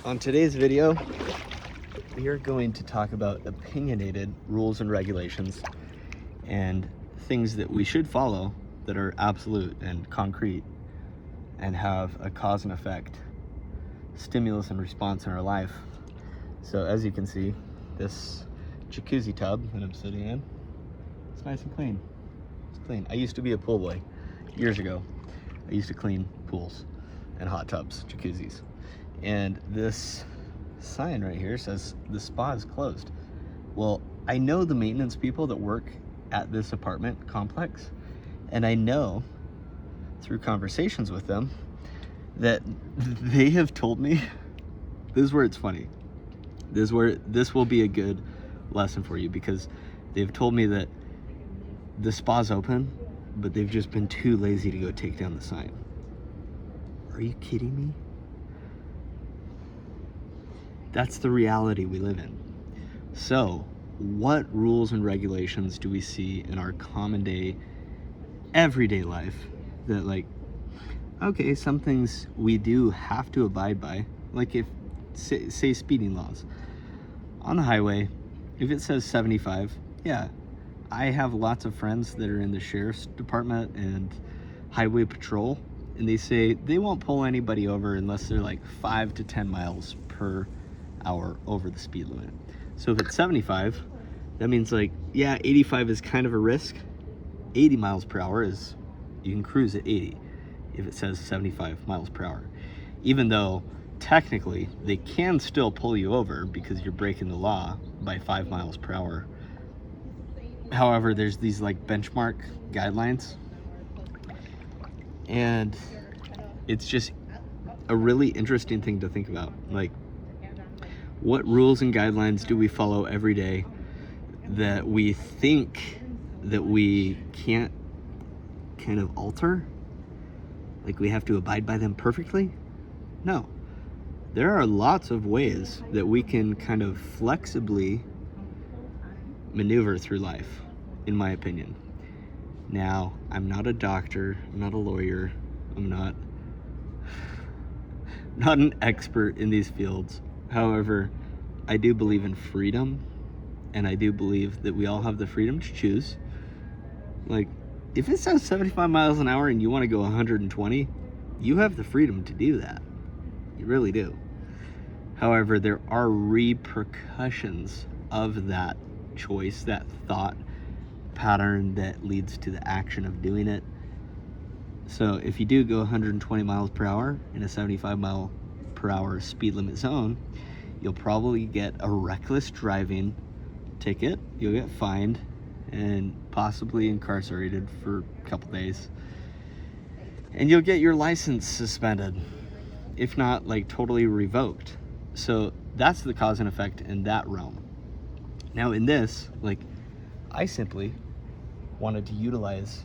On today's video, we are going to talk about opinionated rules and regulations and things that we should follow that are absolute and concrete and have a cause and effect, stimulus and response in our life. So as you can see, this jacuzzi tub that I'm sitting in, it's nice and clean. It's clean. I used to be a pool boy years ago. I used to clean pools and hot tubs, jacuzzis. And this sign right here says the spa is closed. Well, I know the maintenance people that work at this apartment complex, and I know through conversations with them that they have told me, this is where it's funny. This will be a good lesson for you, because they've told me that the spa's open, but they've just been too lazy to go take down the sign. Are you kidding me? That's the reality we live in. So, what rules and regulations do we see in our common day, everyday life that, like, okay, some things we do have to abide by, like if, say speeding laws. On the highway, if it says 75, yeah, I have lots of friends that are in the sheriff's department and highway patrol, and they say they won't pull anybody over unless they're like 5 to 10 miles per hour over the speed limit. So if it's 75, that means, like, yeah, 85 is kind of a risk. 80 miles per hour is, you can cruise at 80 if it says 75 miles per hour. Even though technically they can still pull you over because you're breaking the law by 5 miles per hour. However, there's these like benchmark guidelines, and it's just a really interesting thing to think about. Like, what rules and guidelines do we follow every day that we think that we can't kind of alter? Like, we have to abide by them perfectly? No. There are lots of ways that we can kind of flexibly maneuver through life, in my opinion. Now, I'm not a doctor, I'm not a lawyer, I'm not an expert in these fields. However, I do believe in freedom, and I do believe that we all have the freedom to choose. Like, if it says 75 miles an hour and you want to go 120, you have the freedom to do that. You really do. However, there are repercussions of that choice, that thought pattern that leads to the action of doing it. So if you do go 120 miles per hour in a 75 mile per hour speed limit zone, you'll probably get a reckless driving ticket. You'll get fined and possibly incarcerated for a couple days. And you'll get your license suspended, if not like totally revoked. So that's the cause and effect in that realm. Now in this, like, I simply wanted to utilize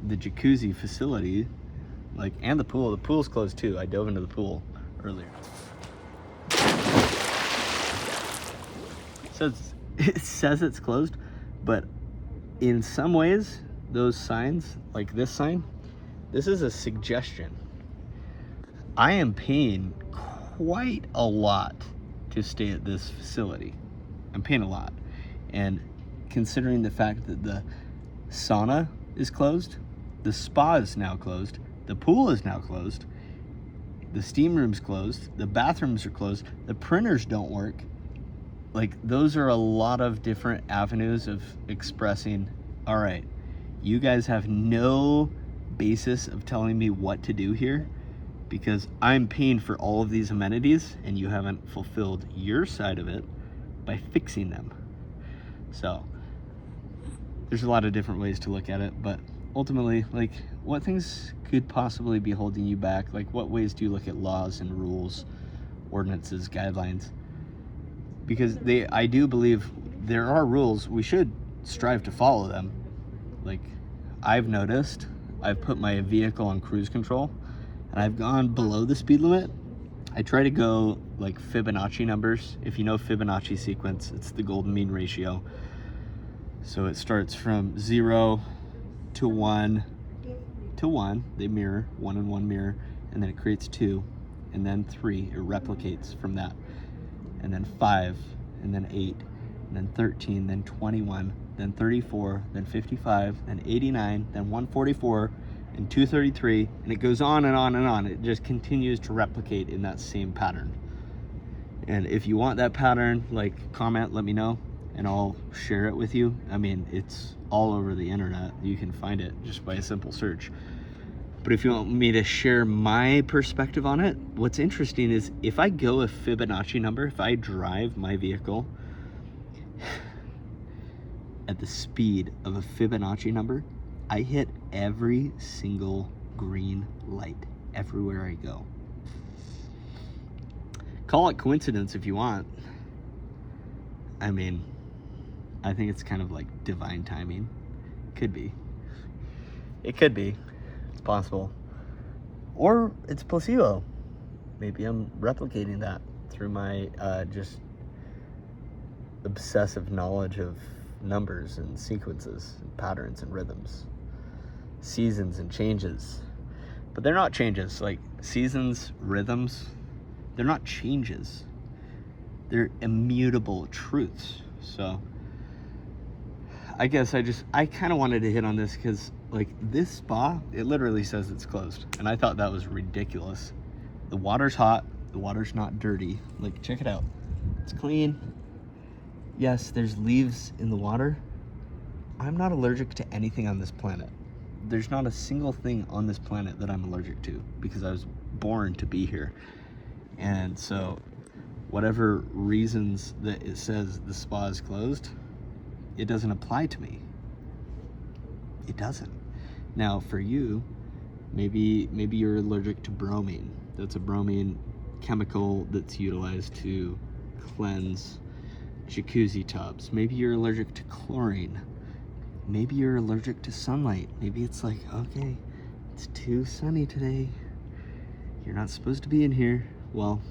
the jacuzzi facility, like, and the pool. The pool's closed too. I dove into the pool earlier. So it says it's closed, but in some ways, those signs, like this sign, this is a suggestion. I am paying quite a lot to stay at this facility. I'm paying a lot. And considering the fact that the sauna is closed, the spa is now closed, the pool is now closed, the steam room's closed, the bathrooms are closed, the printers don't work. Like, those are a lot of different avenues of expressing, all right, you guys have no basis of telling me what to do here, because I'm paying for all of these amenities and you haven't fulfilled your side of it by fixing them. So there's a lot of different ways to look at it, but ultimately, like, what things could possibly be holding you back? Like, what ways do you look at laws and rules, ordinances, guidelines? Because I do believe there are rules. We should strive to follow them. Like, I've noticed, I've put my vehicle on cruise control and I've gone below the speed limit. I try to go like Fibonacci numbers. If you know Fibonacci sequence, it's the golden mean ratio. So it starts from 0 to 1 to 1. They mirror, 1 and 1 mirror, and then it creates 2. and then 3. It replicates from that. And then 5, and then 8, and then 13, then 21, then 34, then 55, then 89, then 144, and 233, and it goes on and on and on. It just continues to replicate in that same pattern. And if you want that pattern, like, comment, let me know, and I'll share it with you. I mean, it's all over the internet. You can find it just by a simple search. But if you want me to share my perspective on it, what's interesting is if I go a Fibonacci number, if I drive my vehicle at the speed of a Fibonacci number, I hit every single green light everywhere I go. Call it coincidence if you want. I mean, I think it's kind of like divine timing. Could be. It could be. It's possible. Or it's placebo. Maybe I'm replicating that through my just obsessive knowledge of numbers and sequences and patterns and rhythms, seasons and changes. But they're not changes. Like seasons, rhythms, they're not changes. They're immutable truths. So I guess I kind of wanted to hit on this because like this spa, it literally says it's closed. And I thought that was ridiculous. The water's hot. The water's not dirty. Like, check it out. It's clean. Yes, there's leaves in the water. I'm not allergic to anything on this planet. There's not a single thing on this planet that I'm allergic to because I was born to be here. And so whatever reasons that it says the spa is closed, it doesn't apply to me. It doesn't. Now for you, maybe you're allergic to bromine. That's a bromine chemical that's utilized to cleanse jacuzzi tubs. Maybe you're allergic to chlorine. Maybe you're allergic to sunlight. Maybe it's like, okay, it's too sunny today. You're not supposed to be in here. Well,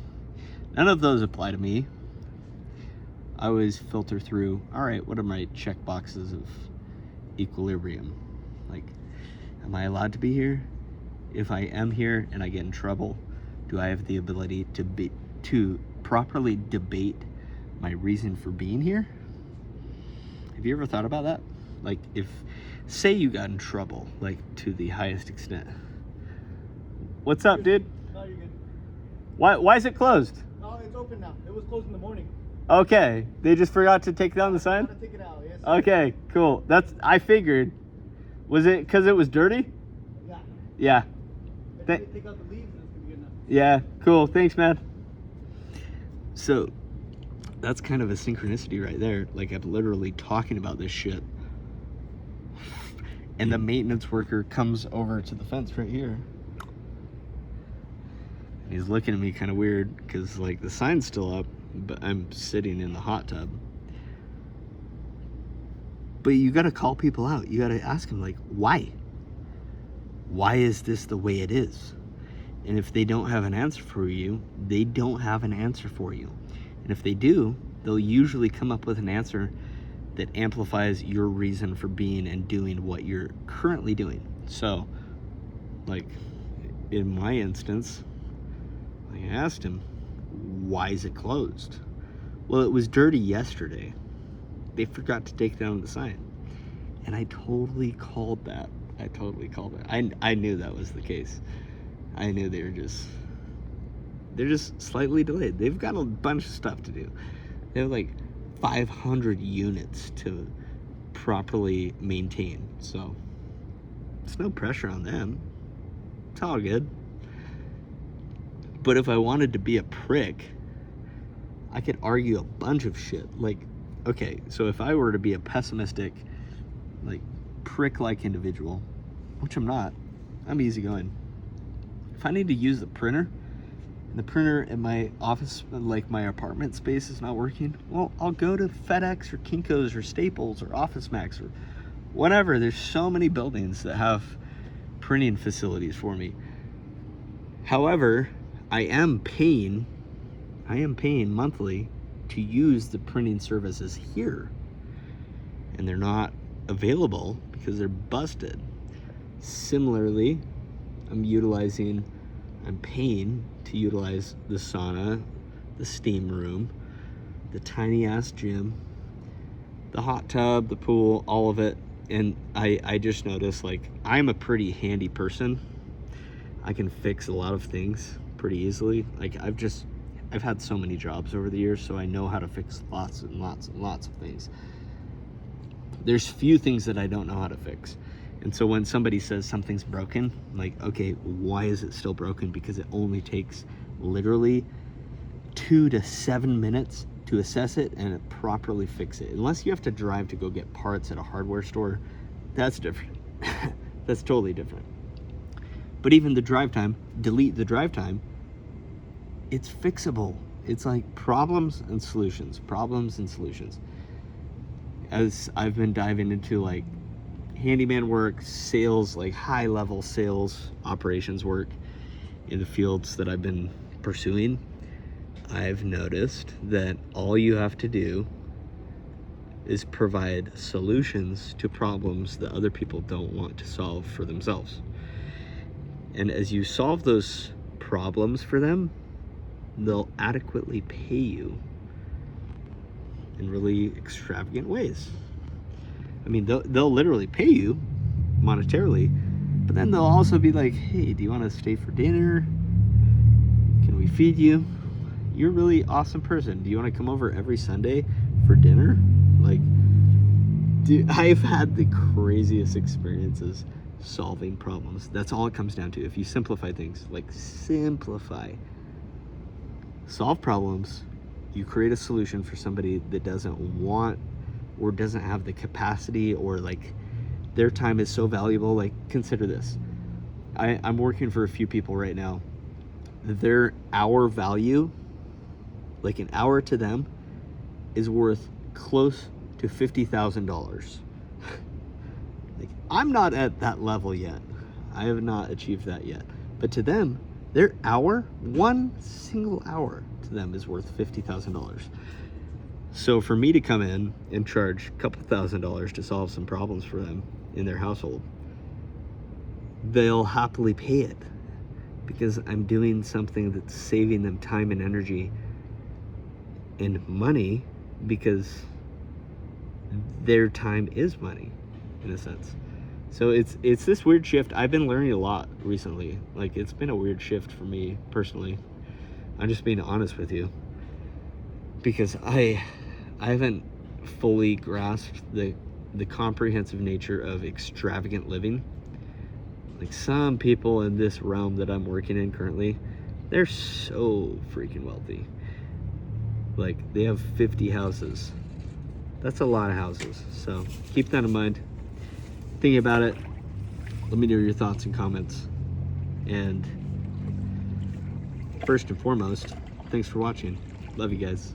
none of those apply to me. I always filter through, all right, what are my check boxes of equilibrium? Like, am I allowed to be here? If I am here and I get in trouble, do I have the ability to properly debate my reason for being here? Have you ever thought about that? Like, if, say you got in trouble, like, to the highest extent. What's up, dude? No, you're good. Why is it closed? No, it's open now. It was closed in the morning. Okay, they just forgot to take down the sign? I take it out, yes. Okay, cool. I figured. Was it because it was dirty? Yeah. Yeah. If they take out the leaves, it's gonna be good enough. Yeah, cool. Thanks, man. So, that's kind of a synchronicity right there. Like, I'm literally talking about this shit. And the maintenance worker comes over to the fence right here. And he's looking at me kind of weird because, like, the sign's still up, but I'm sitting in the hot tub. But you got to call people out. You got to ask them, like, why? Why is this the way it is? And if they don't have an answer for you, they don't have an answer for you. And if they do, they'll usually come up with an answer that amplifies your reason for being and doing what you're currently doing. So, like, in my instance, I asked him, why is it closed? Well, it was dirty yesterday. They forgot to take down the sign. And I totally called that. I knew that was the case. I knew they're just slightly delayed. They've got a bunch of stuff to do. They have like 500 units to properly maintain. So it's no pressure on them. It's all good. But if I wanted to be a prick, I could argue a bunch of shit. Like, okay, so if I were to be a pessimistic, like, prick-like individual, which I'm not, I'm easygoing. If I need to use the printer, and the printer in my office, like my apartment space, is not working, well, I'll go to FedEx or Kinko's or Staples or Office Max or whatever. There's so many buildings that have printing facilities for me. However, I am paying monthly to use the printing services here, and they're not available because they're busted. Similarly, I'm utilizing I'm paying to utilize the sauna, the steam room, the tiny ass gym, the hot tub, the pool, all of it. And I just noticed, like, I'm a pretty handy person. I can fix a lot of things pretty easily. Like, I've had so many jobs over the years, so I know how to fix lots and lots and lots of things. There's few things that I don't know how to fix. And so when somebody says something's broken, like, okay, why is it still broken? Because it only takes literally 2 to 7 minutes to assess it and properly fix it. Unless you have to drive to go get parts at a hardware store, that's different. That's totally different. But even the drive time, delete the drive time, it's fixable. It's like problems and solutions, problems and solutions. As I've been diving into like handyman work, sales, like high level sales operations work in the fields that I've been pursuing, I've noticed that all you have to do is provide solutions to problems that other people don't want to solve for themselves. And as you solve those problems for them, they'll adequately pay you in really extravagant ways. I mean, they'll literally pay you monetarily, but then they'll also be like, hey, do you want to stay for dinner? Can we feed you? You're a really awesome person. Do you want to come over every Sunday for dinner? Like, dude, I've had the craziest experiences solving problems. That's all it comes down to. If you simplify things, like simplify, solve problems, you create a solution for somebody that doesn't want or doesn't have the capacity, or like their time is so valuable. Like, consider this. I'm working for a few people right now. Their hour value, like an hour to them, is worth close to $50,000. Like, I'm not at that level yet. I have not achieved that yet. But to them, their hour, one single hour to them is worth $50,000. So for me to come in and charge a couple $1,000s to solve some problems for them in their household, they'll happily pay it because I'm doing something that's saving them time and energy and money, because their time is money in a sense. So it's this weird shift. I've been learning a lot recently. Like, it's been a weird shift for me personally. I'm just being honest with you, because I haven't fully grasped the comprehensive nature of extravagant living. Like, some people in this realm that I'm working in currently, they're so freaking wealthy. Like, they have 50 houses. That's a lot of houses. So keep that in mind. Thinking about it, let me know your thoughts and comments. And first and foremost, thanks for watching. Love you guys.